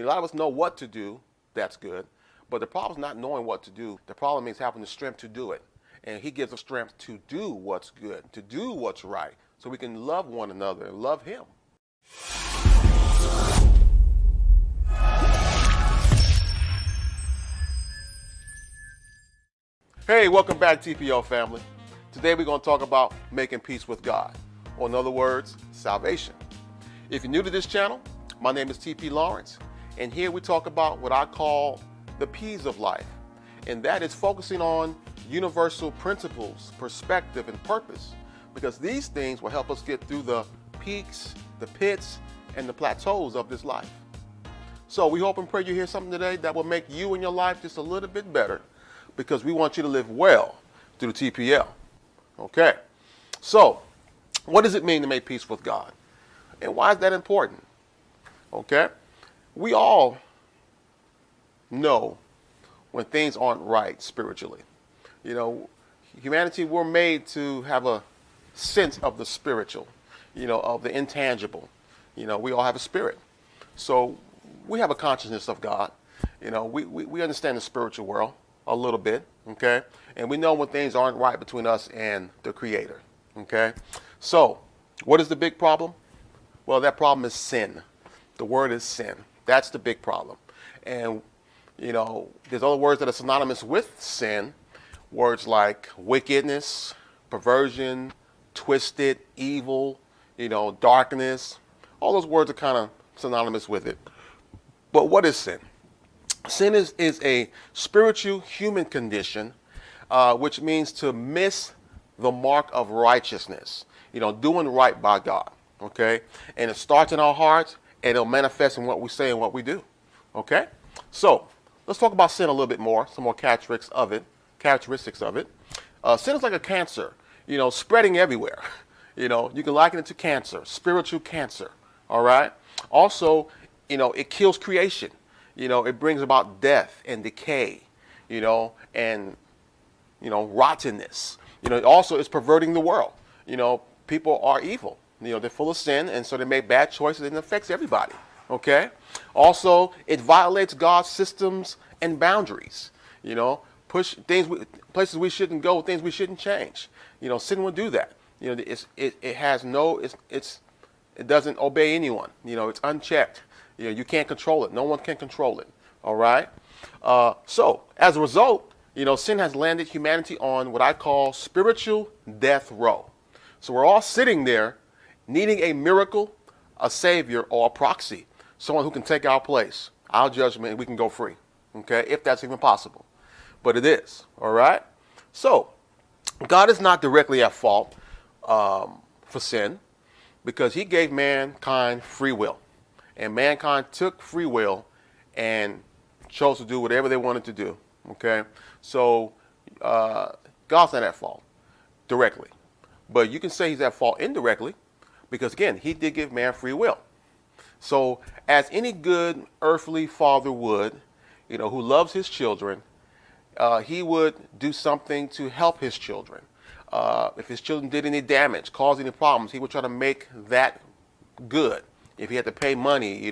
A lot of us know what to do. That's good. But the problem is not knowing what to do. The problem is having the strength to do it. And he gives us strength to do what's good, to do what's right, so we can love one another and love him. Hey, welcome back, TPO family. Today we're going to talk about making peace with God, or in other words, salvation. If you're new to this channel, my name is TP Laurence, and here we talk about what I call the P's of life, and that is focusing on universal principles, perspective, and purpose, because these things will help us get through the peaks, the pits, and the plateaus of this life. So we hope and pray you hear something today that will make you and your life just a little bit better, because we want you to live well through the TPL. Okay, so what does it mean to make peace with God? And why is that important? Okay, we all know when things aren't right spiritually. Humanity, we're made to have a sense of the spiritual, of the intangible. We all have a spirit. So we have a consciousness of God. We understand the spiritual world a little bit, okay? And we know when things aren't right between us and the Creator, okay? So what is the big problem? Well, that problem is sin. The word is sin. That's the big problem. And, there's other words that are synonymous with sin. Words like wickedness, perversion, twisted, evil, darkness. All those words are kind of synonymous with it. But what is sin? Sin is a spiritual human condition, which means to miss the mark of righteousness, doing right by God, okay? And it starts in our hearts, and it'll manifest in what we say and what we do, okay? So let's talk about sin a little bit more, some more characteristics of it. Sin is like a cancer, spreading everywhere. You can liken it to cancer, spiritual cancer, all right? Also, it kills creation. It brings about death and decay, and, rottenness. Also it's perverting the world. People are evil. They're full of sin, and so they make bad choices, and it affects everybody, okay? Also, it violates God's systems and boundaries, push things, places we shouldn't go, things we shouldn't change. Sin will do that. It doesn't obey anyone. It's unchecked. You can't control it. No one can control it. All right? So, as a result, sin has landed humanity on what I call spiritual death row. So we're all sitting there needing a miracle, a savior, or a proxy. Someone who can take our place, our judgment, and we can go free. Okay? If that's even possible. But it is. All right? So, God is not directly at fault for sin, because he gave mankind free will. And mankind took free will and chose to do whatever they wanted to do. Okay? So God's not at fault directly. But you can say he's at fault indirectly, because again, he did give man free will. So as any good earthly father would, who loves his children, he would do something to help his children. If his children did any damage, caused any problems, he would try to make that good. If he had to pay money,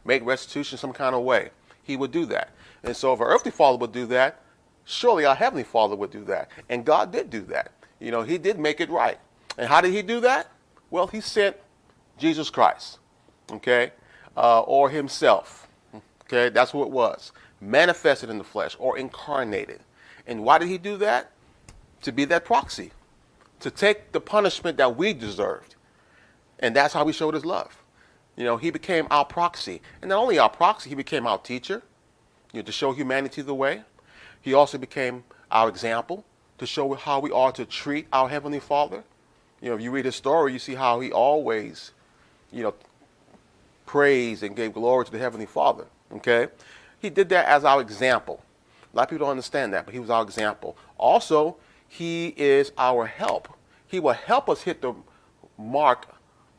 make restitution some kind of way, he would do that. And so if our earthly father would do that, surely our heavenly father would do that. And God did do that. He did make it right. And how did he do that? Well, he sent Jesus Christ, okay, or himself, okay? That's who it was, manifested in the flesh or incarnated. And why did he do that? To be that proxy, to take the punishment that we deserved. And that's how he showed his love. He became our proxy. And not only our proxy, he became our teacher, to show humanity the way. He also became our example, to show how we are to treat our Heavenly Father. If you read his story, you see how he always, praised and gave glory to the Heavenly Father, okay? He did that as our example. A lot of people don't understand that, but he was our example. Also, he is our help. He will help us hit the mark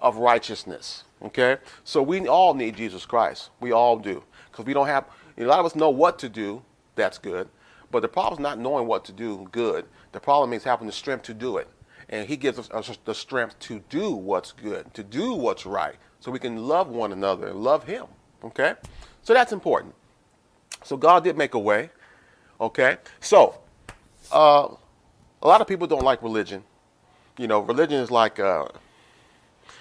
of righteousness, okay? So we all need Jesus Christ. We all do. Because we don't have, a lot of us know what to do. That's good. But the problem is not knowing what to do good. The problem is having the strength to do it. And he gives us the strength to do what's good, to do what's right, so we can love one another and love him, okay? So that's important. So God did make a way. Okay. So a lot of people don't like religion. Religion is like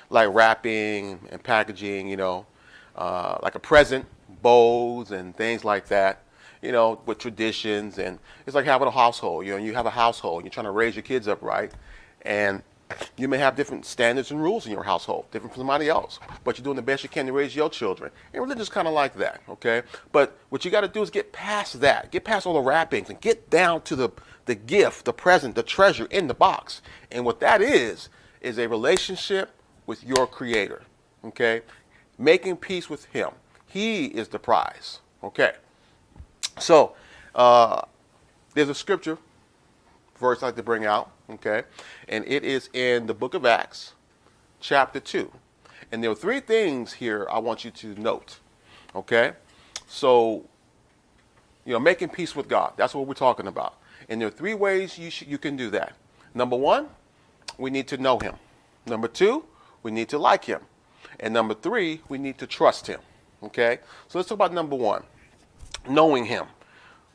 wrapping and packaging, like a present, bows and things like that, with traditions. And it's like having a household, you have a household, you're trying to raise your kids up right. And you may have different standards and rules in your household, different from somebody else, but you're doing the best you can to raise your children. And religion's kind of like that, okay? But what you got to do is get past that, get past all the wrappings and get down to the gift, the present, the treasure in the box. And what that is a relationship with your Creator, okay? Making peace with Him. He is the prize, okay? So, there's a scripture verse I'd like to bring out, okay? And it is in the book of Acts, chapter 2. And there are three things here I want you to note, okay? So, making peace with God. That's what we're talking about. And there are three ways you can do that. Number one, we need to know Him. Number two, we need to like Him. And number three, we need to trust Him, okay? So let's talk about number one, knowing Him.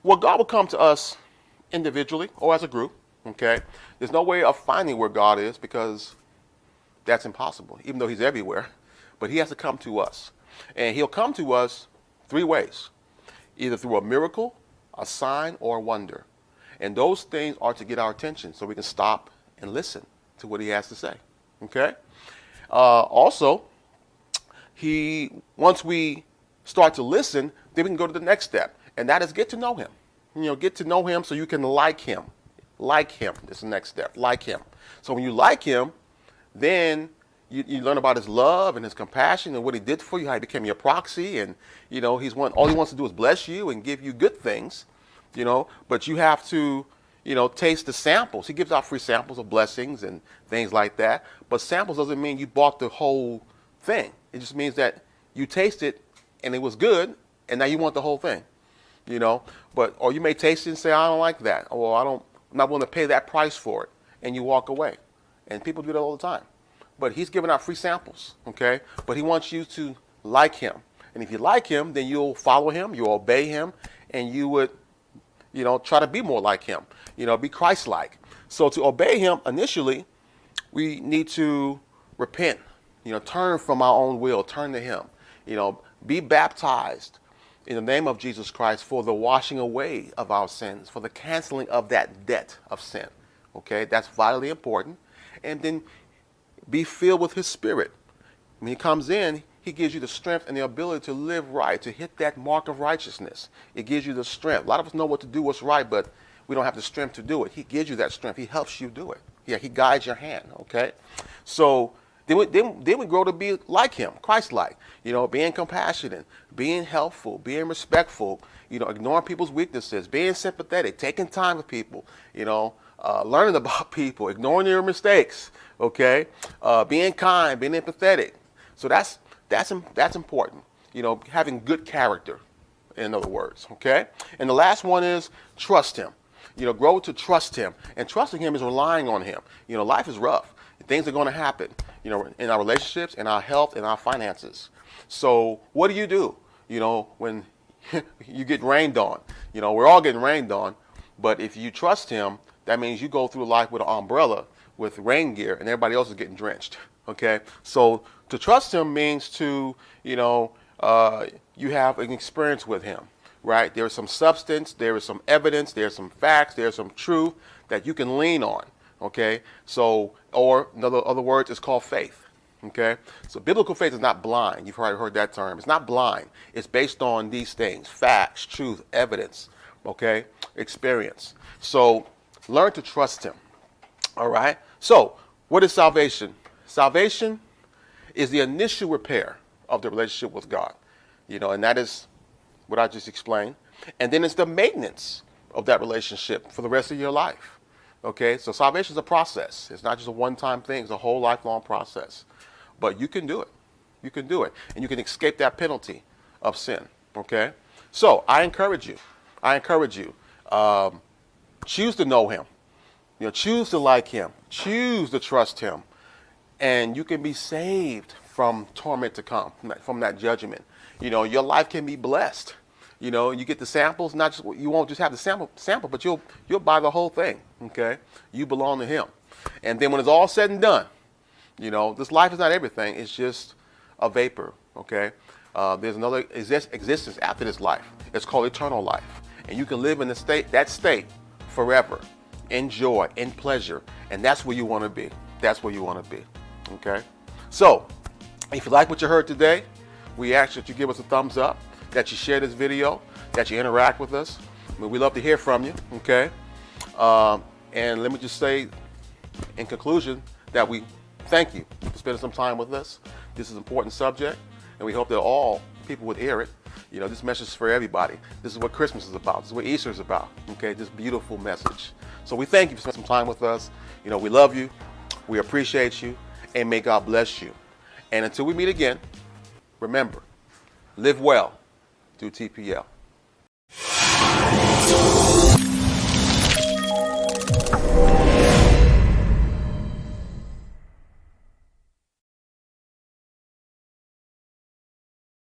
Well, God will come to us individually or as a group, okay? There's no way of finding where God is because that's impossible, even though He's everywhere. But He has to come to us. And He'll come to us three ways, either through a miracle, a sign, or a wonder. And those things are to get our attention so we can stop and listen to what He has to say, okay? Also, once we start to listen, then we can go to the next step, and that is get to know Him. Get to know Him so you can like Him. Like Him is the next step. Like Him. So when you like Him, then you learn about His love and His compassion and what He did for you, how He became your proxy, and all He wants to do is bless you and give you good things, but you have to taste the samples. He gives out free samples of blessings and things like that. But samples doesn't mean you bought the whole thing. It just means that you taste it and it was good, and now you want the whole thing. Or you may taste it and say, I don't like that, or I'm not willing to pay that price for it, and you walk away. And people do that all the time. But He's giving out free samples, okay? But He wants you to like Him. And if you like Him, then you'll follow Him, you'll obey Him, and you would, try to be more like Him, be Christ-like. So to obey Him initially, we need to repent, turn from our own will, turn to Him, be baptized in the name of Jesus Christ for the washing away of our sins, for the canceling of that debt of sin. Okay, that's vitally important. And then be filled with His Spirit. When He comes in, He gives you the strength and the ability to live right, to hit that mark of righteousness. It gives you the strength. A lot of us know what to do, what's right, but we don't have the strength to do it. He gives you that strength. He helps you do it. Yeah, He guides your hand, okay? So then we grow to be like Him, Christ-like, being compassionate, being helpful, being respectful, ignoring people's weaknesses, being sympathetic, taking time with people, learning about people, ignoring your mistakes, okay? Being kind, being empathetic. So that's important, having good character, in other words, okay? And the last one is trust Him. Grow to trust Him. And trusting Him is relying on Him. Life is rough. Things are going to happen, in our relationships, in our health, in our finances. So what do? When you get rained on? We're all getting rained on. But if you trust Him, that means you go through life with an umbrella, with rain gear, and everybody else is getting drenched. Okay? So to trust Him means to, you have an experience with Him, right? There is some substance, there is some evidence, there's some facts, there's some truth that you can lean on. Okay, so, or in other words, it's called faith. Okay, so biblical faith is not blind. You've probably heard that term. It's not blind. It's based on these things: facts, truth, evidence. Okay, experience. So learn to trust Him. All right. So what is salvation? Salvation is the initial repair of the relationship with God. And that is what I just explained. And then it's the maintenance of that relationship for the rest of your life. Okay, so salvation is a process. It's not just a one-time thing. It's a whole lifelong process. But you can do it. You can do it. And you can escape that penalty of sin. Okay? So I encourage you. Choose to know Him. Choose to like Him. Choose to trust Him. And you can be saved from torment to come, from that judgment. Your life can be blessed. You get the samples, not just, you won't just have the sample, but you'll buy the whole thing, okay? You belong to him. And then when it's all said and done, this life is not everything. It's just a vapor, okay? There's another existence after this life. It's called eternal life. And you can live in that state forever, in joy, in pleasure. And that's where you want to be. That's where you want to be, okay? So, if you like what you heard today, we ask that you give us a thumbs up, that you share this video, that you interact with us. We love to hear from you, okay? And let me just say, in conclusion, that we thank you for spending some time with us. This is an important subject, and we hope that all people would hear it. This message is for everybody. This is what Christmas is about. This is what Easter is about, okay? This beautiful message. So we thank you for spending some time with us. We love you, we appreciate you, and may God bless you. And until we meet again, remember, live well through TPL.